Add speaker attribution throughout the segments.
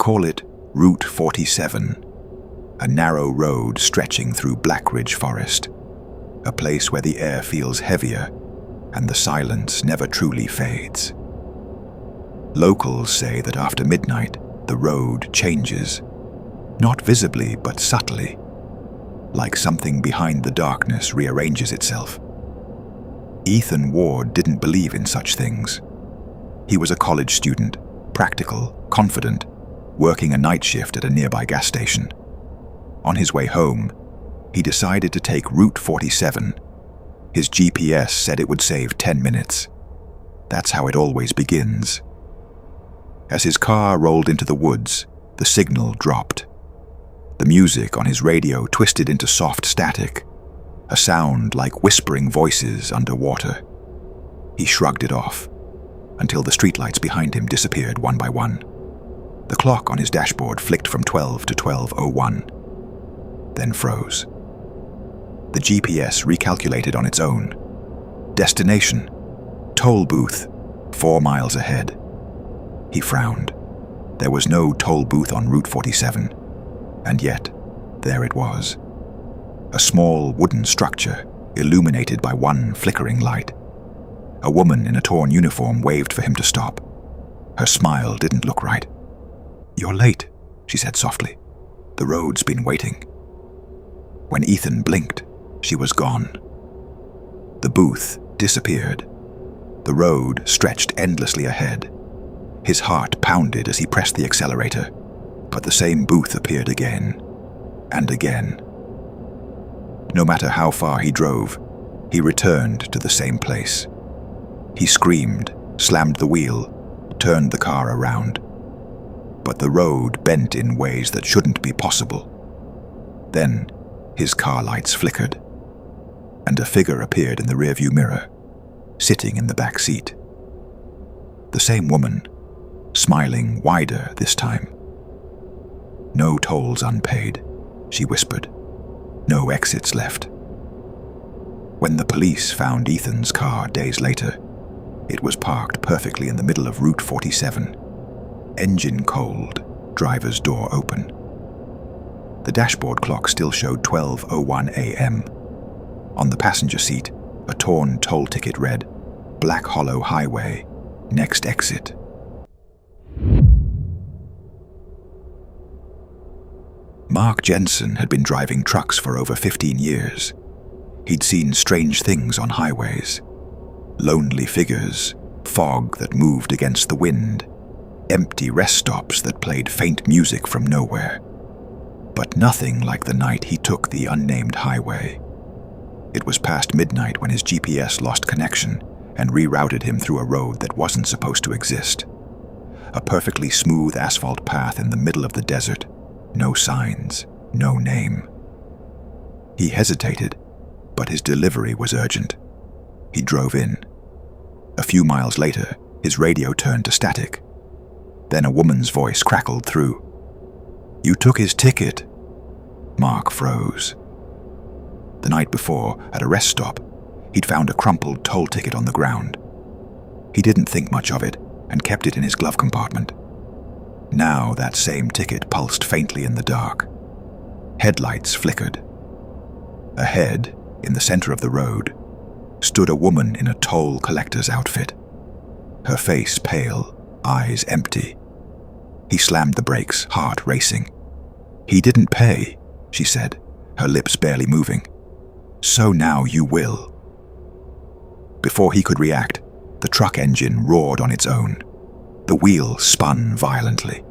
Speaker 1: call it Route 47, a narrow road stretching through Blackridge Forest, a place where the air feels heavier and the silence never truly fades. Locals say that after midnight, the road changes, not visibly but subtly, like something behind the darkness rearranges itself. Ethan Ward didn't believe in such things. He was a college student, practical, confident, working a night shift at a nearby gas station. On his way home, he decided to take Route 47. His GPS said it would save 10 minutes. That's how it always begins. As his car rolled into the woods, the signal dropped. The music on his radio twisted into soft static, a sound like whispering voices underwater. He shrugged it off, until the streetlights behind him disappeared one by one. The clock on his dashboard flicked from 12 to 12:01, then froze. The GPS recalculated on its own. Destination, toll booth, 4 miles ahead. He frowned. There was no toll booth on Route 47, and yet, there it was. A small wooden structure, illuminated by one flickering light. A woman in a torn uniform waved for him to stop. Her smile didn't look right. "You're late," she said softly. "The road's been waiting." When Ethan blinked, she was gone. The booth disappeared. The road stretched endlessly ahead. His heart pounded as he pressed the accelerator, but the same booth appeared again and again. No matter how far he drove, he returned to the same place. He screamed, slammed the wheel, turned the car around. But the road bent in ways that shouldn't be possible. Then, his car lights flickered, and a figure appeared in the rearview mirror, sitting in the back seat. The same woman, smiling wider this time. "No tolls unpaid," she whispered. "No exits left." When the police found Ethan's car days later, it was parked perfectly in the middle of Route 47. Engine cold, driver's door open. The dashboard clock still showed 12:01 a.m. On the passenger seat, a torn toll ticket read, "Black Hollow Highway, next exit." Mark Jensen had been driving trucks for over 15 years. He'd seen strange things on highways. Lonely figures, fog that moved against the wind, empty rest stops that played faint music from nowhere. But nothing like the night he took the Unnamed Highway. It was past midnight when his GPS lost connection and rerouted him through a road that wasn't supposed to exist. A perfectly smooth asphalt path in the middle of the desert. No signs, no name. He hesitated, but his delivery was urgent. He drove in. A few miles later, his radio turned to static. Then a woman's voice crackled through. "You took his ticket." Mark froze. The night before, at a rest stop, he'd found a crumpled toll ticket on the ground. He didn't think much of it and kept it in his glove compartment. Now that same ticket pulsed faintly in the dark. Headlights flickered. Ahead, in the center of the road, stood a woman in a toll collector's outfit. Her face pale, eyes empty. He slammed the brakes, heart racing. "He didn't pay," she said, her lips barely moving. "So now you will." Before he could react, the truck engine roared on its own. The wheel spun violently.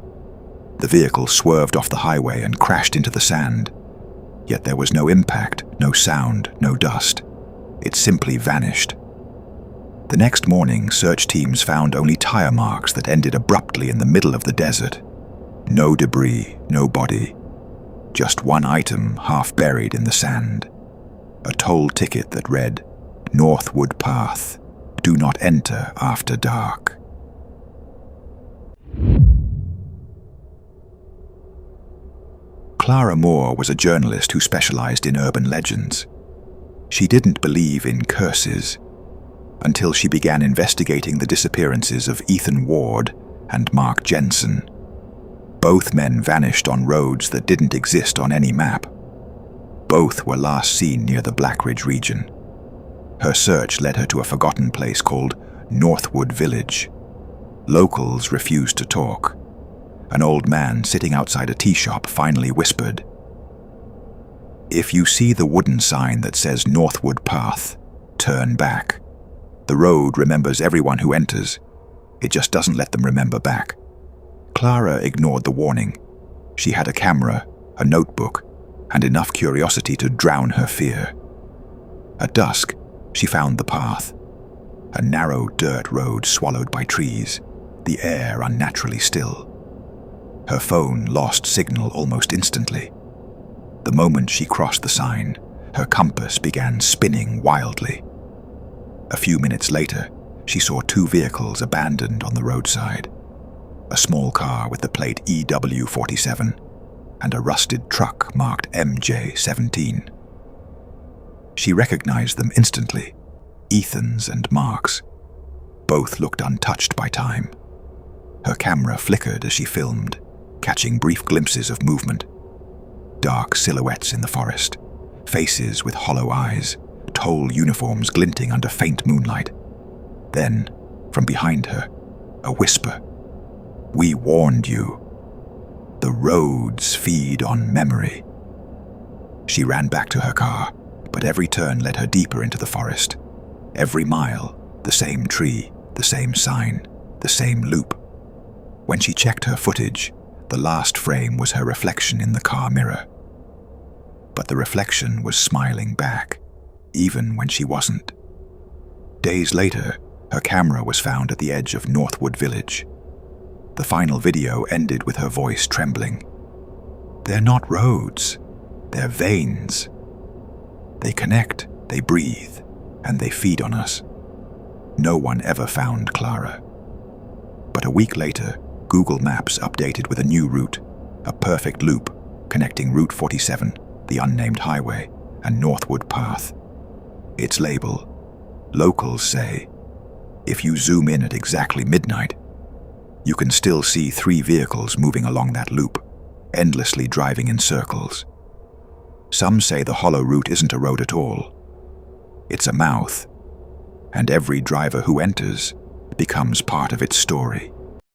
Speaker 1: The vehicle swerved off the highway and crashed into the sand. Yet there was no impact, no sound, no dust. It simply vanished. The next morning, search teams found only tire marks that ended abruptly in the middle of the desert. No debris, no body. Just one item half buried in the sand. A toll ticket that read, "Northwood Path, do not enter after dark." Clara Moore was a journalist who specialized in urban legends. She didn't believe in curses until she began investigating the disappearances of Ethan Ward and Mark Jensen. Both men vanished on roads that didn't exist on any map. Both were last seen near the Blackridge region. Her search led her to a forgotten place called Northwood Village. Locals refused to talk. An old man sitting outside a tea shop finally whispered, "If you see the wooden sign that says Northwood Path, turn back. The road remembers everyone who enters. It just doesn't let them remember back." Clara ignored the warning. She had a camera, a notebook, and enough curiosity to drown her fear. At dusk, she found the path. A narrow dirt road swallowed by trees, the air unnaturally still. Her phone lost signal almost instantly. The moment she crossed the sign, her compass began spinning wildly. A few minutes later, she saw two vehicles abandoned on the roadside. A small car with the plate EW47 and a rusted truck marked MJ17. She recognized them instantly, Ethan's and Mark's. Both looked untouched by time. Her camera flickered as she filmed, catching brief glimpses of movement. Dark silhouettes in the forest, faces with hollow eyes, tall uniforms glinting under faint moonlight. Then, from behind her, a whisper. "We warned you. The roads feed on memory." She ran back to her car, but every turn led her deeper into the forest. Every mile, the same tree, the same sign, the same loop. When she checked her footage, the last frame was her reflection in the car mirror. But the reflection was smiling back, even when she wasn't. Days later, her camera was found at the edge of Northwood Village. The final video ended with her voice trembling. "They're not roads, they're veins. They connect, they breathe, and they feed on us." No one ever found Clara. But a week later, Google Maps updated with a new route, a perfect loop connecting Route 47, the Unnamed Highway, and Northwood Path. Its label, locals say, if you zoom in at exactly midnight, you can still see 3 vehicles moving along that loop, endlessly driving in circles. Some say the hollow route isn't a road at all. It's a mouth, and every driver who enters becomes part of its story.